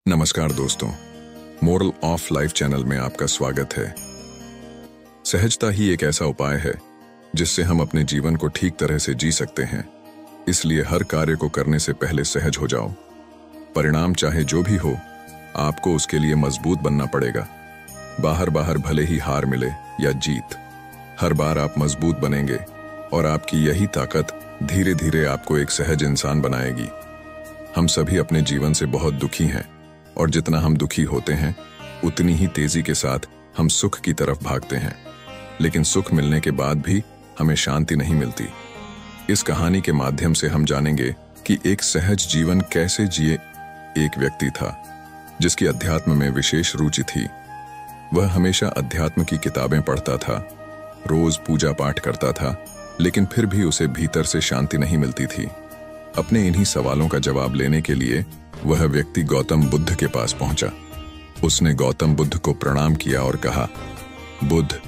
नमस्कार दोस्तों, moral of life channel में आपका स्वागत है। सहजता ही एक ऐसा उपाय है जिससे हम अपने जीवन को ठीक तरह से जी सकते हैं। इसलिए हर कार्य को करने से पहले सहज हो जाओ। परिणाम चाहे जो भी हो, आपको उसके लिए मजबूत बनना पड़ेगा। बाहर बाहर भले ही हार मिले या जीत, हर बार आप मजबूत बनेंगे और आपकी यही ताकत धीरे धीरे आपको एक सहज इंसान बनाएगी। हम सभी अपने जीवन से बहुत दुखी हैं और जितना हम दुखी होते हैं उतनी ही तेजी के साथ हम सुख की तरफ भागते हैं। लेकिन सुख मिलने के बाद भी हमें शांति नहीं मिलती। इस कहानी के माध्यम से हम जानेंगे कि एक सहज जीवन कैसे जिए। एक व्यक्ति था जिसकी अध्यात्म में विशेष रुचि थी। वह हमेशा अध्यात्म की किताबें पढ़ता था, रोज पूजा पाठ करता था, लेकिन फिर भी उसे भीतर से शांति नहीं मिलती थी। अपने इन्हीं सवालों का जवाब लेने के लिए वह व्यक्ति गौतम बुद्ध के पास पहुंचा। उसने गौतम बुद्ध को प्रणाम किया और कहा, बुद्ध,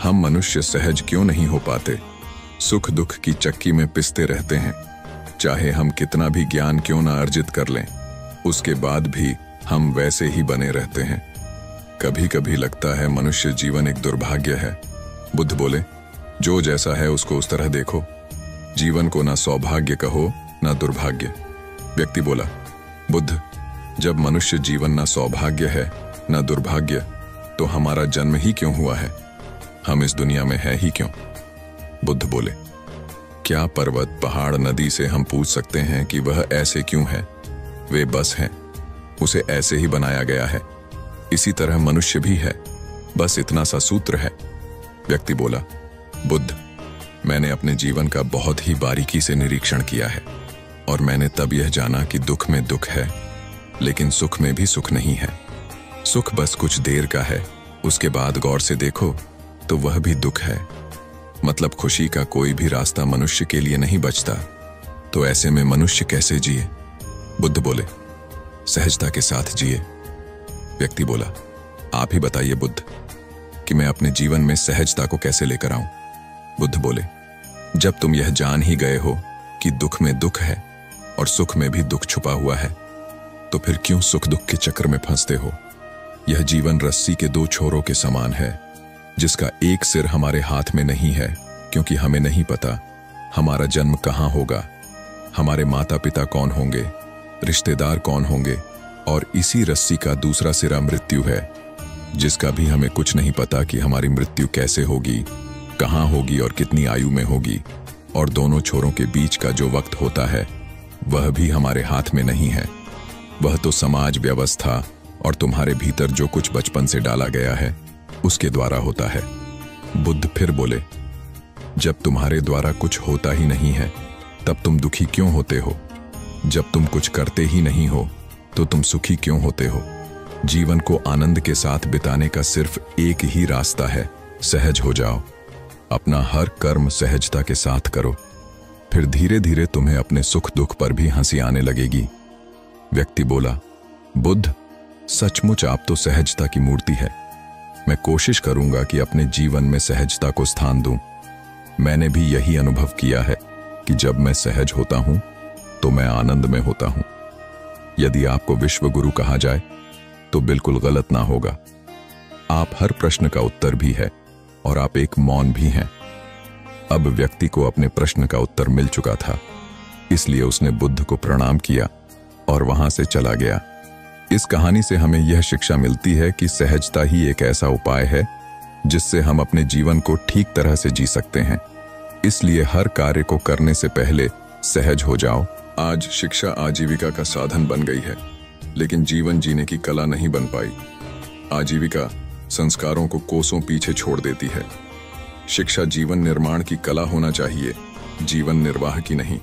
हम मनुष्य सहज क्यों नहीं हो पाते? सुख दुख की चक्की में पिसते रहते हैं। चाहे हम कितना भी ज्ञान क्यों ना अर्जित कर लें, उसके बाद भी हम वैसे ही बने रहते हैं। कभी कभी लगता है मनुष्य जीवन एक दुर्भाग्य है। बुद्ध बोले, जो जैसा है उसको उस तरह देखो। जीवन को ना सौभाग्य कहो ना दुर्भाग्य। व्यक्ति बोला, बुद्ध, जब मनुष्य जीवन ना सौभाग्य है ना दुर्भाग्य, तो हमारा जन्म ही क्यों हुआ है? हम इस दुनिया में है ही क्यों? बुद्ध बोले, क्या पर्वत पहाड़ नदी से हम पूछ सकते हैं कि वह ऐसे क्यों है? वे बस हैं, उसे ऐसे ही बनाया गया है। इसी तरह मनुष्य भी है, बस इतना सा सूत्र है। व्यक्ति बोला, बुद्ध, मैंने अपने जीवन का बहुत ही बारीकी से निरीक्षण किया है और मैंने तब यह जाना कि दुख में दुख है, लेकिन सुख में भी सुख नहीं है। सुख बस कुछ देर का है, उसके बाद गौर से देखो तो वह भी दुख है। मतलब खुशी का कोई भी रास्ता मनुष्य के लिए नहीं बचता। तो ऐसे में मनुष्य कैसे जिए? बुद्ध बोले, सहजता के साथ जिए। व्यक्ति बोला, आप ही बताइए बुद्ध कि मैं अपने जीवन में सहजता को कैसे लेकर आऊं? बुद्ध बोले, जब तुम यह जान ही गए हो कि दुख में दुख है और सुख में भी दुख छुपा हुआ है, तो फिर क्यों सुख दुख के चक्कर में फंसते हो? यह जीवन रस्सी के दो छोरों के समान है, जिसका एक सिर हमारे हाथ में नहीं है, क्योंकि हमें नहीं पता हमारा जन्म कहाँ होगा, हमारे माता पिता कौन होंगे, रिश्तेदार कौन होंगे, और इसी रस्सी का दूसरा सिरा मृत्यु है, जिसका भी हमें कुछ नहीं पता कि हमारी मृत्यु कैसे होगी, कहाँ होगी और कितनी आयु में होगी। और दोनों छोरों के बीच का जो वक्त होता है वह भी हमारे हाथ में नहीं है। वह तो समाज व्यवस्था और तुम्हारे भीतर जो कुछ बचपन से डाला गया है उसके द्वारा होता है। बुद्ध फिर बोले, जब तुम्हारे द्वारा कुछ होता ही नहीं है तब तुम दुखी क्यों होते हो? जब तुम कुछ करते ही नहीं हो तो तुम सुखी क्यों होते हो? जीवन को आनंद के साथ बिताने का सिर्फ एक ही रास्ता है, सहज हो जाओ। अपना हर कर्म सहजता के साथ करो, फिर धीरे धीरे तुम्हें अपने सुख दुख पर भी हंसी आने लगेगी। व्यक्ति बोला, बुद्ध, सचमुच आप तो सहजता की मूर्ति है। मैं कोशिश करूंगा कि अपने जीवन में सहजता को स्थान दूं। मैंने भी यही अनुभव किया है कि जब मैं सहज होता हूं तो मैं आनंद में होता हूं। यदि आपको विश्व गुरु कहा जाए तो बिल्कुल गलत ना होगा। आप हर प्रश्न का उत्तर भी है और आप एक मौन भी हैं। अब व्यक्ति को अपने प्रश्न का उत्तर मिल चुका था, इसलिए उसने बुद्ध को प्रणाम किया और वहां से चला गया। इस कहानी से हमें यह शिक्षा मिलती है कि सहजता ही एक ऐसा उपाय है जिससे हम अपने जीवन को ठीक तरह से जी सकते हैं। इसलिए हर कार्य को करने से पहले सहज हो जाओ। आज शिक्षा आजीविका का साधन बन गई है, लेकिन जीवन जीने की कला नहीं बन पाई। आजीविका संस्कारों को कोसों पीछे छोड़ देती है। शिक्षा जीवन निर्माण की कला होना चाहिए, जीवन निर्वाह की नहीं।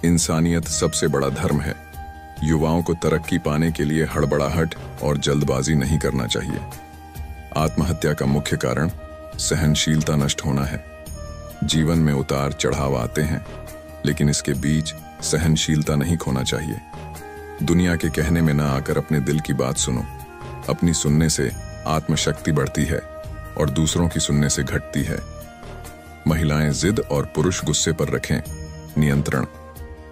इंसानियत सबसे बड़ा धर्म है। युवाओं को तरक्की पाने के लिए हड़बड़ाहट और जल्दबाजी नहीं करना चाहिए। आत्महत्या का मुख्य कारण सहनशीलता नष्ट होना है। जीवन में उतार चढ़ाव आते हैं, लेकिन इसके बीच सहनशीलता नहीं खोना चाहिए। दुनिया के कहने में ना आकर अपने दिल की बात सुनो। अपनी सुनने से आत्मशक्ति बढ़ती है और दूसरों की सुनने से घटती है। महिलाएं जिद और पुरुष गुस्से पर रखें नियंत्रण।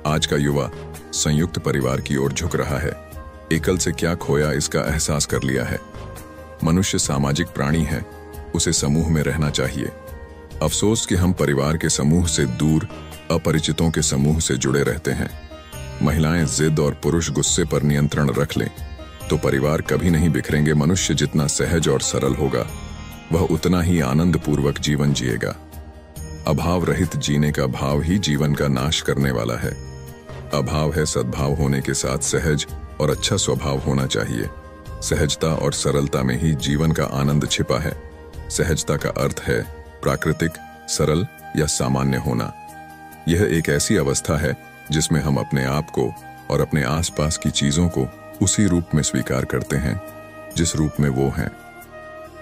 आज का युवा संयुक्त परिवार की ओर झुक रहा है। एकल से क्या खोया इसका एहसास कर लिया है। मनुष्य सामाजिक प्राणी है, उसे समूह में रहना चाहिए। अफसोस कि हम परिवार के समूह से दूर अपरिचितों के समूह से जुड़े रहते हैं। महिलाएं जिद और पुरुष गुस्से पर नियंत्रण रख लें तो परिवार कभी नहीं बिखरेंगे। मनुष्य जितना सहज और सरल होगा वह उतना ही आनंद पूर्वक जीवन जिएगा। अभाव रहित जीने का भाव ही जीवन का नाश करने वाला है। अभाव है सद्भाव होने के साथ सहज और अच्छा स्वभाव होना चाहिए। सहजता और सरलता में ही जीवन का आनंद छिपा है। सहजता का अर्थ है प्राकृतिक, सरल या सामान्य होना। यह एक ऐसी अवस्था है जिसमें हम अपने आप को और अपने आसपास की चीजों को उसी रूप में स्वीकार करते हैं जिस रूप में वो हैं।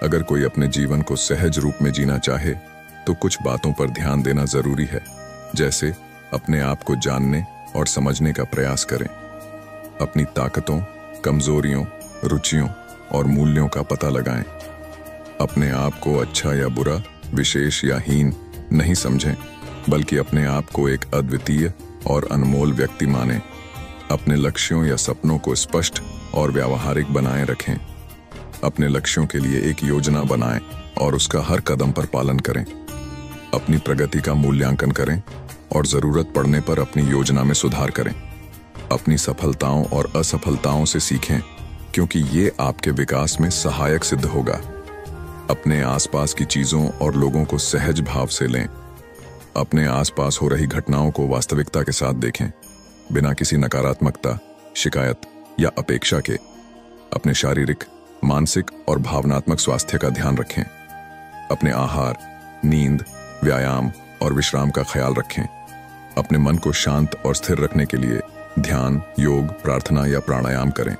अगर कोई अपने जीवन को सहज रूप में जीना चाहे तो कुछ बातों पर ध्यान देना जरूरी है। जैसे अपने आप को जानने और समझने का प्रयास करें। अपनी ताकतों, कमजोरियों, रुचियों और मूल्यों का पता लगाएं। अपने आप को अच्छा या बुरा, विशेष या हीन नहीं समझें, बल्कि अपने आप को एक अद्वितीय और अनमोल व्यक्ति मानें। अपने लक्ष्यों या सपनों को स्पष्ट और व्यावहारिक बनाए रखें। अपने लक्ष्यों के लिए एक योजना बनाएं और उसका हर कदम पर पालन करें। अपनी प्रगति का मूल्यांकन करें और जरूरत पड़ने पर अपनी योजना में सुधार करें। अपनी सफलताओं और असफलताओं से सीखें, क्योंकि ये आपके विकास में सहायक सिद्ध होगा। अपने आसपास की चीजों और लोगों को सहज भाव से लें। अपने आसपास हो रही घटनाओं को वास्तविकता के साथ देखें, बिना किसी नकारात्मकता, शिकायत या अपेक्षा के। अपने शारीरिक, मानसिक और भावनात्मक स्वास्थ्य का ध्यान रखें। अपने आहार, नींद, व्यायाम और विश्राम का ख्याल रखें। अपने मन को शांत और स्थिर रखने के लिए ध्यान, योग, प्रार्थना या प्राणायाम करें।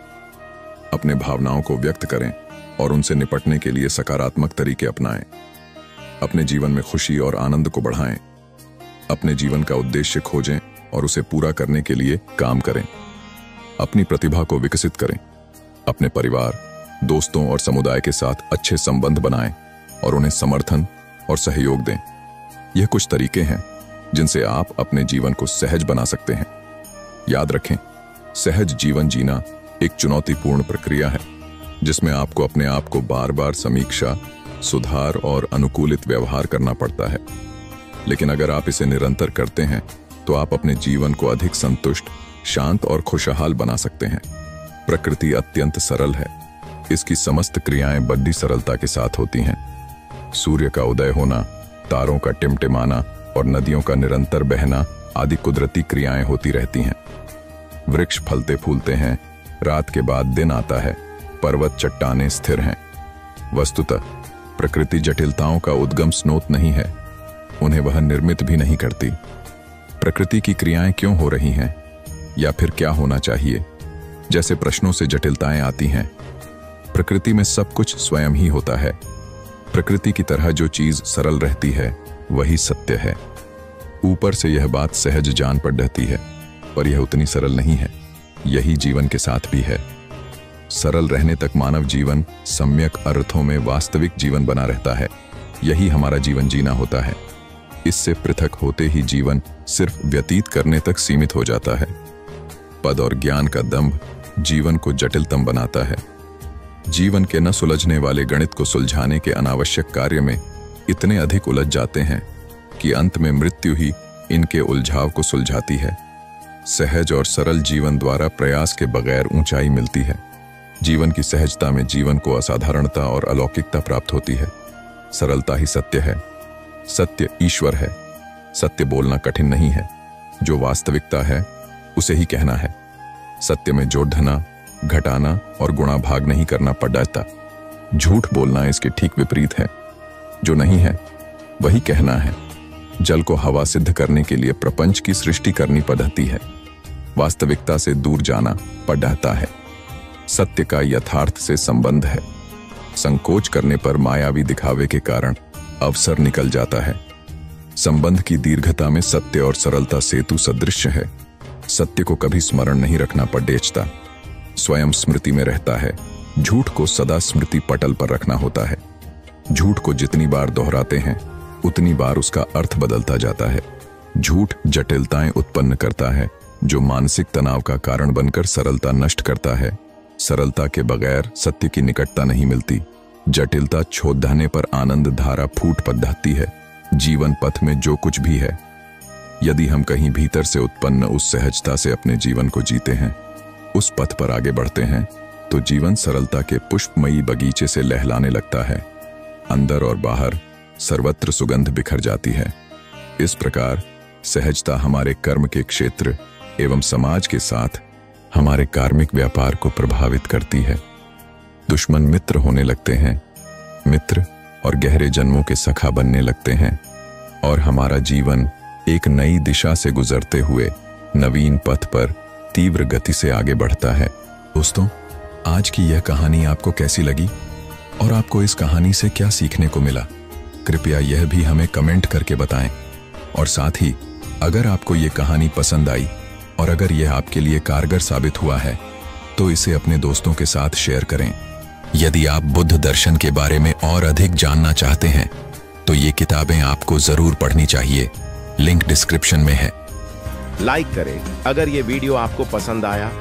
अपने भावनाओं को व्यक्त करें और उनसे निपटने के लिए सकारात्मक तरीके अपनाएं। अपने जीवन में खुशी और आनंद को बढ़ाएं। अपने जीवन का उद्देश्य खोजें और उसे पूरा करने के लिए काम करें। अपनी प्रतिभा को विकसित करें। अपने परिवार, दोस्तों और समुदाय के साथ अच्छे संबंध बनाएं और उन्हें समर्थन और सहयोग दें। यह कुछ तरीके हैं जिनसे आप अपने जीवन को सहज बना सकते हैं। याद रखें, सहज जीवन जीना एक चुनौतीपूर्ण प्रक्रिया है, जिसमें आपको अपने आप को बार बार समीक्षा, सुधार और अनुकूलित व्यवहार करना पड़ता है। लेकिन अगर आप इसे निरंतर करते हैं तो आप अपने जीवन को अधिक संतुष्ट, शांत और खुशहाल बना सकते हैं। प्रकृति अत्यंत सरल है। इसकी समस्त क्रियाएं बड़ी सरलता के साथ होती हैं। सूर्य का उदय होना, तारों का टिमटिमाना और नदियों का निरंतर बहना आदि कुदरती क्रियाएं होती रहती हैं। वृक्ष फलते फूलते हैं, रात के बाद दिन आता है, पर्वत चट्टानें स्थिर हैं। वस्तुतः प्रकृति जटिलताओं का उद्गम स्रोत नहीं है, उन्हें वह निर्मित भी नहीं करती। प्रकृति की क्रियाएं क्यों हो रही हैं या फिर क्या होना चाहिए, जैसे प्रश्नों से जटिलताएं आती हैं। प्रकृति में सब कुछ स्वयं ही होता है। प्रकृति की तरह जो चीज सरल रहती है वही सत्य है। ऊपर से यह बात सहज जान पड़ रहती है, पर यह उतनी सरल नहीं है। यही जीवन के साथ भी है। सरल रहने तक मानव जीवन सम्यक अर्थों में वास्तविक जीवन बना रहता है। यही हमारा जीवन जीना होता है। इससे पृथक होते ही जीवन सिर्फ व्यतीत करने तक सीमित हो जाता है। पद और ज्ञान का दंभ जीवन को जटिलतम बनाता है। जीवन के न सुलझने वाले गणित को सुलझाने के अनावश्यक कार्य में इतने अधिक उलझ जाते हैं कि अंत में मृत्यु ही इनके उलझाव को सुलझाती है। सहज और सरल जीवन द्वारा प्रयास के बगैर ऊंचाई मिलती है। जीवन की सहजता में जीवन को असाधारणता और अलौकिकता प्राप्त होती है। सरलता ही सत्य है। सत्य ईश्वर है। सत्य बोलना कठिन नहीं है। जो वास्तविकता है उसे ही कहना है। सत्य में जोड़ना, घटाना और गुणा भाग नहीं करना पड़ जाता। झूठ बोलना इसके ठीक विपरीत है। जो नहीं है वही कहना है। जल को हवा सिद्ध करने के लिए प्रपंच की सृष्टि करनी पड़ती है। वास्तविकता से दूर जाना पड़ जाता है। सत्य का यथार्थ से संबंध है। संकोच करने पर मायावी दिखावे के कारण अवसर निकल जाता है। संबंध की दीर्घता में सत्य और सरलता सेतु सदृश है। सत्य को कभी स्मरण नहीं रखना पड़ेचता, स्वयं स्मृति में रहता है। झूठ को सदा स्मृति पटल पर रखना होता है। झूठ को जितनी बार दोहराते हैं उतनी बार उसका अर्थ बदलता जाता है। झूठ जटिलताएं उत्पन्न करता है जो मानसिक तनाव का कारण बनकर सरलता नष्ट करता है। सरलता के बगैर सत्य की निकटता नहीं मिलती। जटिलता छोड़ने पर आनंद धारा फूट बहती है। जीवन पथ में जो कुछ भी है, यदि हम कहीं भीतर से उत्पन्न उस सहजता से अपने जीवन को जीते हैं, उस पथ पर आगे बढ़ते हैं, तो जीवन सरलता के पुष्पमयी बगीचे से लहलाने लगता है। अंदर और बाहर सर्वत्र सुगंध बिखर जाती है। इस प्रकार सहजता हमारे कर्म के क्षेत्र एवं समाज के साथ हमारे कार्मिक व्यापार को प्रभावित करती है। दुश्मन मित्र होने लगते हैं, मित्र और गहरे जन्मों के सखा बनने लगते हैं, और हमारा जीवन एक नई दिशा से गुजरते हुए नवीन पथ पर तीव्र गति से आगे बढ़ता है। दोस्तों, आज की यह कहानी आपको कैसी लगी और आपको इस कहानी से क्या सीखने को मिला? कृपया यह भी हमें कमेंट करके बताएं। और साथ ही अगर आपको ये कहानी पसंद आई और अगर यह आपके लिए कारगर साबित हुआ है, तो इसे अपने दोस्तों के साथ शेयर करें। यदि आप बुद्ध दर्शन के बारे में और अधिक जानना चाहते हैं, तो ये किताबें आपको जरूर पढ़नी चाहिए। लिंक डिस्क्रिप्शन में है। लाइक करें अगर ये वीडियो आपको पसंद आया,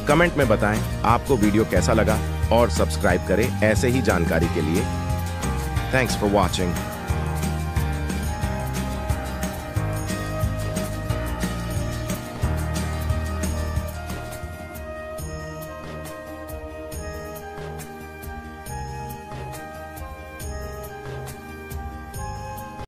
कमेंट में बताएं आपको वीडियो कैसा लगा, और सब्सक्राइब करें ऐसे ही जानकारी के लिए। Thanks for watching.